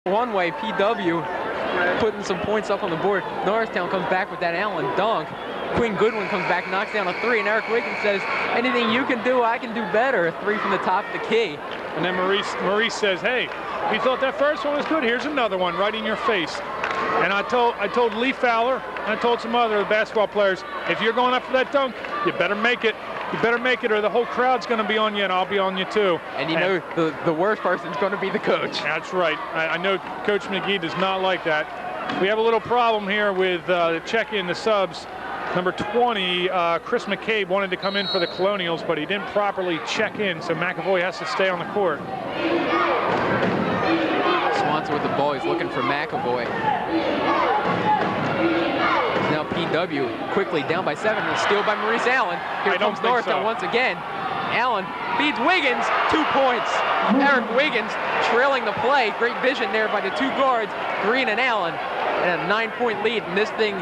One way, PW putting some points up on the board. Norristown comes back with that Allen dunk. Quinn Goodwin comes back, knocks down a three, and Eric Wiggins says, anything you can do, I can do better. A three from the top of the key. And then Maurice says, hey, you thought that first one was good, here's another one right in your face. And I told Lee Fowler, and I told some other basketball players, if you're going up for that dunk, you better make it. You better make it or the whole crowd's going to be on you, and I'll be on you too. And you know the worst person's going to be the coach. That's right. I know Coach McGee does not like that. We have a little problem here with check-in the subs. Number 20, Chris McCabe wanted to come in for the Colonials, but he didn't properly check in, so McAvoy has to stay on the court. Swanson with the ball. He's looking for McAvoy. Now PW quickly down by 7, and a steal by Maurice Allen. Here comes Norristown once again. Allen feeds Wiggins, 2 points. Eric Wiggins trailing the play. Great vision there by the two guards, Green and Allen. And a 9-point lead, and this thing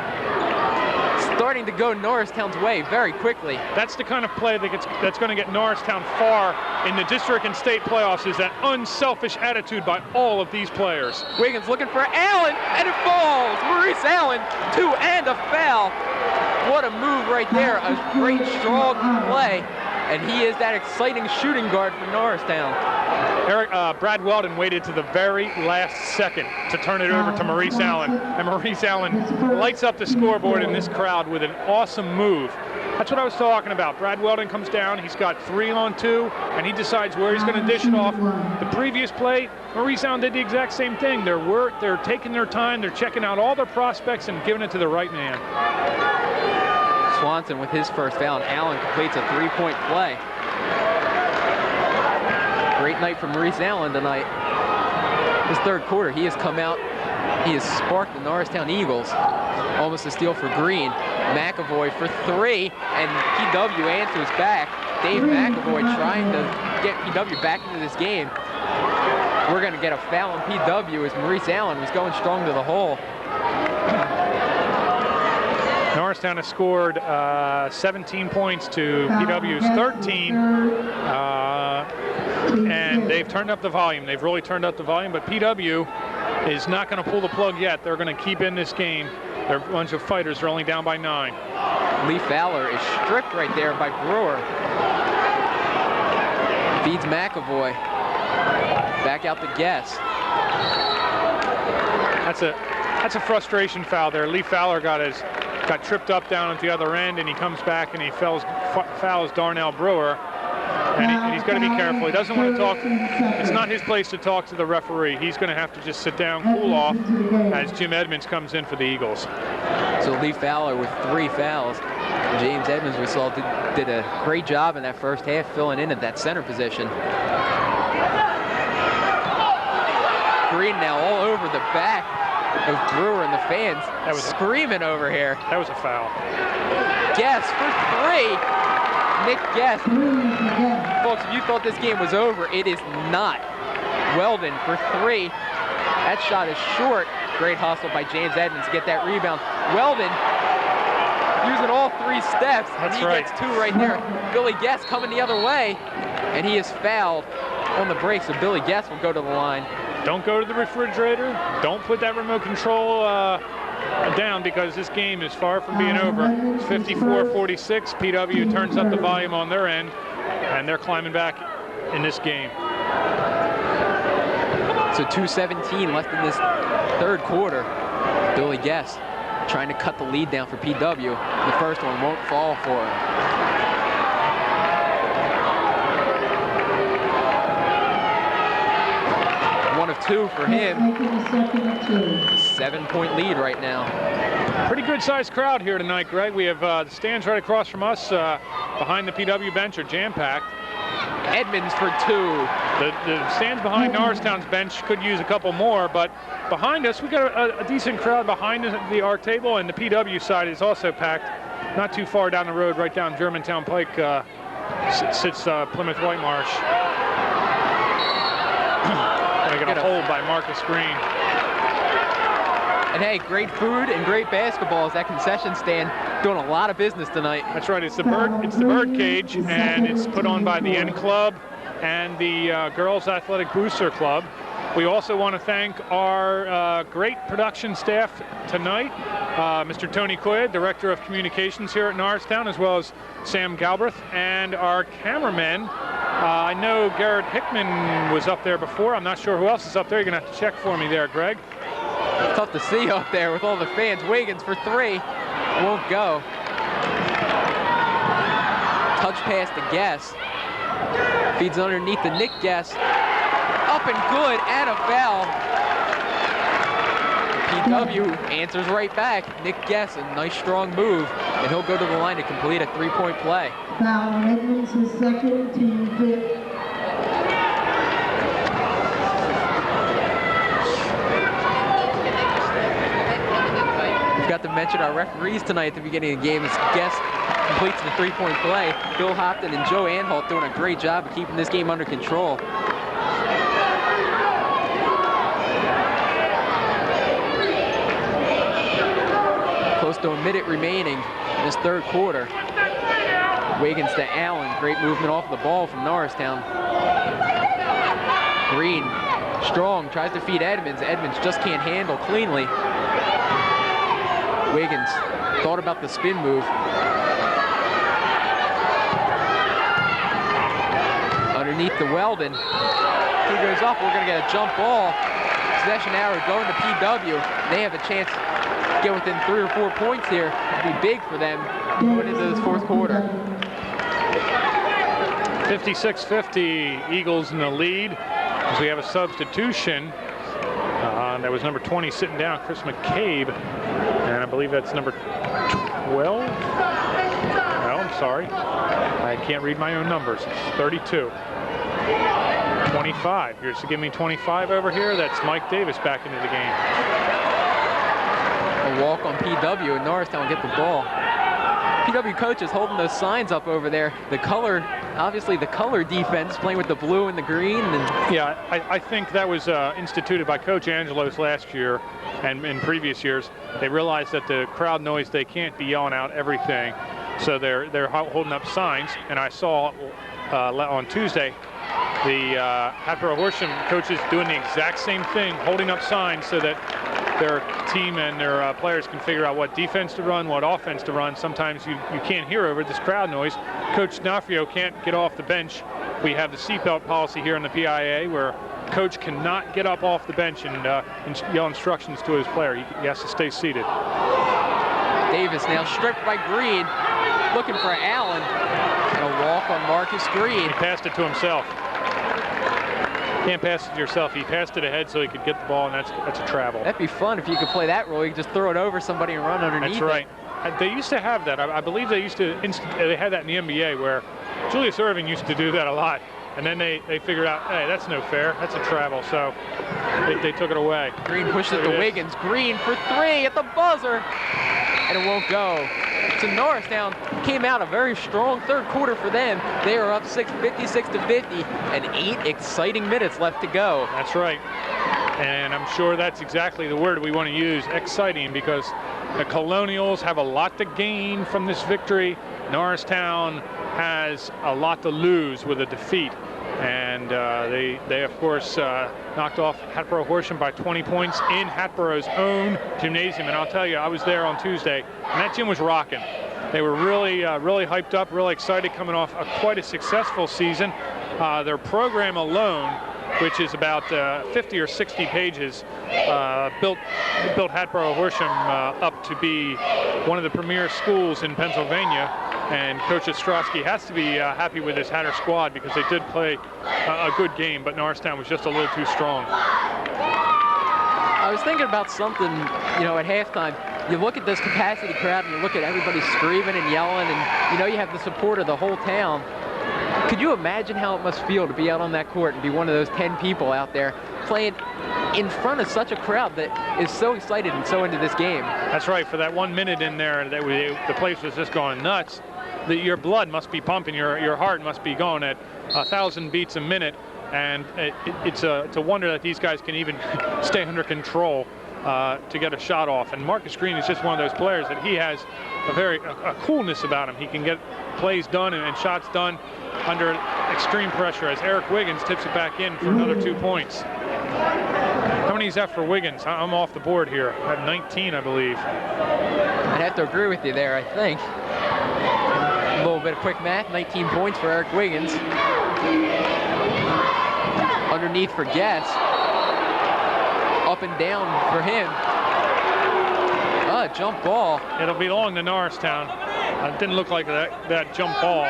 starting to go Norristown's way very quickly. That's the kind of play that's going to get Norristown far in the district and state playoffs, is that unselfish attitude by all of these players. Wiggins looking for Allen, and it falls. Maurice Allen, 2 and a foul. What a move right there. A great, strong play. And he is that exciting shooting guard for Norristown. Brad Weldon waited to the very last second to turn it over to Maurice Allen. And Maurice Allen lights up the scoreboard in this crowd with an awesome move. That's what I was talking about. Brad Weldon comes down, he's got 3-on-2, and he decides where he's going to dish it off. The previous play, Maurice Allen did the exact same thing. They're taking their time, they're checking out all their prospects and giving it to the right man. Swanson with his first foul, and Allen completes a 3-point play. Great night for Maurice Allen tonight. This third quarter, he has come out, he has sparked the Norristown Eagles. Almost a steal for Green. McAvoy for 3, and PW answers back. Dave McAvoy trying to get PW back into this game. We're going to get a foul on PW as Maurice Allen was going strong to the hole. Norristown has scored 17 points to PW's 13, and they've turned up the volume. They've really turned up the volume, but PW is not going to pull the plug yet. They're going to keep in this game. They're a bunch of fighters. They're only down by 9. Lee Fowler is stripped right there by Brewer. Feeds McAvoy. Back out to Guess. That's a frustration foul there. Lee Fowler got tripped up down at the other end, and he comes back and he fouls Darnell Brewer. And he's got to be careful. He doesn't want to talk. It's not his place to talk to the referee. He's going to have to just sit down, cool off, as Jim Edmonds comes in for the Eagles. So Lee Fowler with 3 fouls. James Edmonds, we saw, did a great job in that first half, filling in at that center position. Green now all over the back of Brewer and the fans screaming over here. That was a foul. Guess for 3. Nick Guess. Folks, if you thought this game was over, it is not. Weldon for 3. That shot is short. Great hustle by James Edmonds to get that rebound. Weldon using all 3 steps, and he gets 2 right there. Billy Guess coming the other way, and he is fouled on the break, so Billy Guess will go to the line. Don't go to the refrigerator. Don't put that remote control down, because this game is far from being over. It's 54-46. PW turns up the volume on their end, and they're climbing back in this game. So 2:17 left in this third quarter. Billy Guess trying to cut the lead down for PW. The first one won't fall for him. One of 2 for him. 7-point lead right now. Pretty good sized crowd here tonight, Greg. We have the stands right across from us behind the PW bench are jam-packed. Edmonds for 2. The stands behind Norristown's bench could use a couple more, but behind us we got a decent crowd behind our table, and the PW side is also packed. Not too far down the road, right down Germantown Pike, sits Plymouth Whitemarsh. They get a hold by Marcus Green. And hey, great food and great basketball as that concession stand doing a lot of business tonight. That's right. It's the bird cage, and it's put on by the N Club and the Girls Athletic Booster Club. We also want to thank our great production staff tonight, Mr. Tony Coya, Director of Communications here at Norristown, as well as Sam Galbraith, and our cameraman. I know Garrett Hickman was up there before. I'm not sure who else is up there. You're going to have to check for me there, Greg. It's tough to see up there with all the fans. Wiggins for three. Won't go. Touch pass to Guess. Feeds underneath the Nick Guess. Up and good, and a foul. PW answers right back. Nick Guess, a nice strong move, and he'll go to the line to complete a three-point play. Foul on Edmonds, his second, team fifth. Forgot to mention our referees tonight at the beginning of the game as Guest completes the three-point play. Bill Hopton and Joe Anhalt doing a great job of keeping this game under control. Close to a minute remaining in this third quarter. Wiggins to Allen. Great movement off the ball from Norristown. Green, strong, tries to feed Edmonds. Edmonds just can't handle cleanly. Wiggins thought about the spin move. Underneath to Weldon. He goes up, we're gonna get a jump ball. Possession arrow going to PW. They have a chance to get within 3 or 4 points here. It'd be big for them going into this fourth quarter. 56-50, Eagles in the lead as we have a substitution. That was number 20 sitting down, Chris McCabe. And I believe that's number 12. No, I'm sorry. I can't read my own numbers. It's 32. 25. Here's to give me 25 over here. That's Mike Davis back into the game. A walk on PW and Norristown will get the ball. PW coach is holding those signs up over there. The color, obviously the color defense, playing with the blue and the green. And yeah, I think that was instituted by Coach Angelos last year and in previous years. They realized that the crowd noise, they can't be yelling out everything. So they're holding up signs. And I saw on Tuesday, the Hatboro Horsham coaches doing the exact same thing, holding up signs so that their team and their players can figure out what defense to run, what offense to run. Sometimes you can't hear over this crowd noise. Coach D'Onofrio can't get off the bench. We have the seatbelt policy here in the PIA where coach cannot get up off the bench and yell instructions to his player. He has to stay seated. Davis now stripped by Green, looking for Allen, and a walk on Marcus Green. He passed it to himself. Can't pass it to yourself. He passed it ahead so he could get the ball, and that's a travel. That'd be fun if you could play that role. You could just throw it over somebody and run underneath. That's right. They used to have that. I believe they used to. They had that in the NBA where Julius Erving used to do that a lot, and then they figured out, hey, that's no fair. That's a travel. So they took it away. Green pushed it to Wiggins. Green for three at the buzzer, and it won't go. So Norristown came out a very strong third quarter for them. They are up 56-50, and 8 exciting minutes left to go. That's right. And I'm sure that's exactly the word we want to use, exciting, because the Colonials have a lot to gain from this victory. Norristown has a lot to lose with a defeat. And they of course, knocked off Hatboro Horsham by 20 points in Hatboro's own gymnasium. And I'll tell you, I was there on Tuesday, and that gym was rocking. They were really hyped up, really excited, coming off quite a successful season. Their program alone, which is about 50 or 60 pages, built Hatboro Horsham up to be one of the premier schools in Pennsylvania. And Coach Ostrowski has to be happy with his Hatter squad because they did play a good game, but Norristown was just a little too strong. I was thinking about something, at halftime. You look at this capacity crowd and you look at everybody screaming and yelling, and you have the support of the whole town. Could you imagine how it must feel to be out on that court and be one of those 10 people out there playing in front of such a crowd that is so excited and so into this game? That's right. For that 1 minute in there, the place was just going nuts. Your blood must be pumping, your heart must be going at 1,000 beats a minute, and it's a wonder that these guys can even stay under control to get a shot off. And Marcus Green is just one of those players that he has a coolness about him. He can get plays done and shots done under extreme pressure as Eric Wiggins tips it back in for another 2 points. many is that for Wiggins? I'm off the board here. I have 19, I believe. I'd have to agree with you there, I think. A little bit of quick math, 19 points for Eric Wiggins. Underneath for Guess. Up and down for him. Jump ball. It'll belong to Norristown. It didn't look like that jump ball.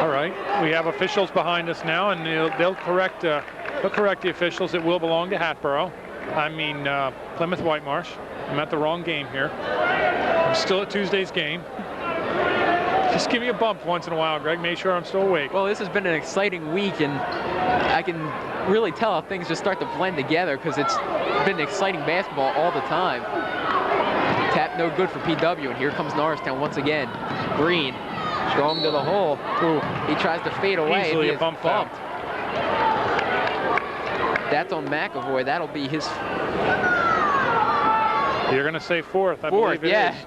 All right, we have officials behind us now, and they'll correct the officials. It will belong to Hatboro. I mean Plymouth Whitemarsh. I'm at the wrong game here. I'm still at Tuesday's game. Just give me a bump once in a while, Greg. Make sure I'm still awake. Well, this has been an exciting week, and I can really tell how things just start to blend together because it's been exciting basketball all the time. Tap no good for PW, and here comes Norristown once again. Green, strong to the hole. Ooh. He tries to fade away. Easily and he a is bump bumped. That's on McAvoy. That'll be his You're going to say fourth, I fourth, believe it yeah. is.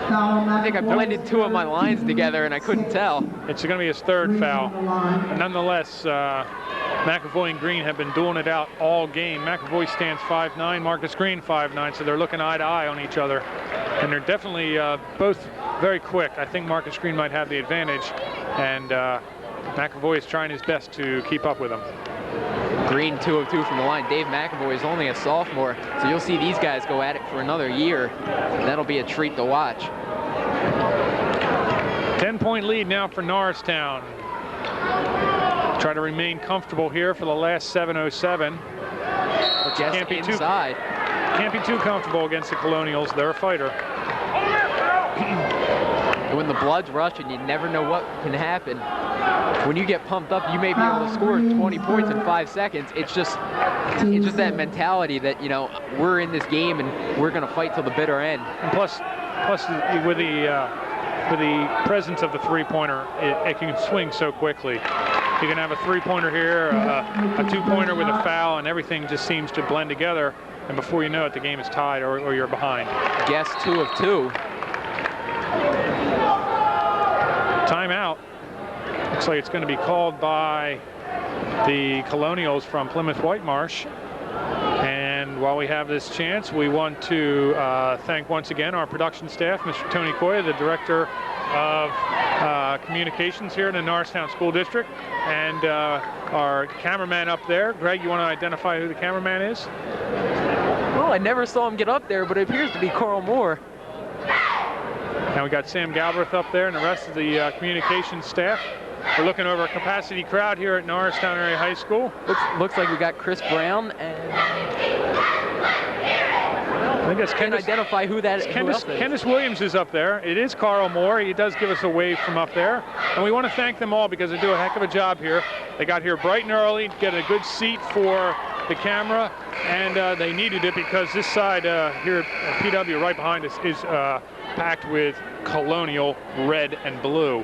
I think I blended two of my lines together and I couldn't tell. It's going to be his third foul. But nonetheless, McAvoy and Green have been dueling it out all game. McAvoy stands 5'9", Marcus Green 5'9", so they're looking eye to eye on each other. And they're definitely both very quick. I think Marcus Green might have the advantage, and McAvoy is trying his best to keep up with him. Green 2 of 2 from the line. Dave McAvoy is only a sophomore, so you'll see these guys go at it for another year. That'll be a treat to watch. 10-point lead now for Norristown. Try to remain comfortable here for the last 7:07. But you can't be too comfortable against the Colonials. They're a fighter. When the blood's rushing, you never know what can happen. When you get pumped up, you may be able to score 20 points in 5 seconds. It's just that mentality that, you know, we're in this game and we're going to fight till the bitter end. And plus with the presence of the three-pointer, it can swing so quickly. You can have a three-pointer here, a two-pointer with a foul, and everything just seems to blend together. And before you know it, the game is tied or you're behind. Guess 2 of 2. Timeout. Looks like it's going to be called by the Colonials from Plymouth Whitemarsh. And while we have this chance, we want to thank once again our production staff, Mr. Tony Coya, the Director of Communications here in the Norristown School District, and our cameraman up there. Greg, you want to identify who the cameraman is? Well, I never saw him get up there, but it appears to be Carl Moore. And we got Sam Galbraith up there and the rest of the communications staff. We're looking over a capacity crowd here at Norristown Area High School. Looks like we got Chris Brown and I think that's can't identify who that is. Candace Williams is up there. It is Carl Moore. He does give us a wave from up there. And we want to thank them all because they do a heck of a job here. They got here bright and early, get a good seat for the camera, and they needed it because this side here at PW right behind us is packed with Colonial red and blue.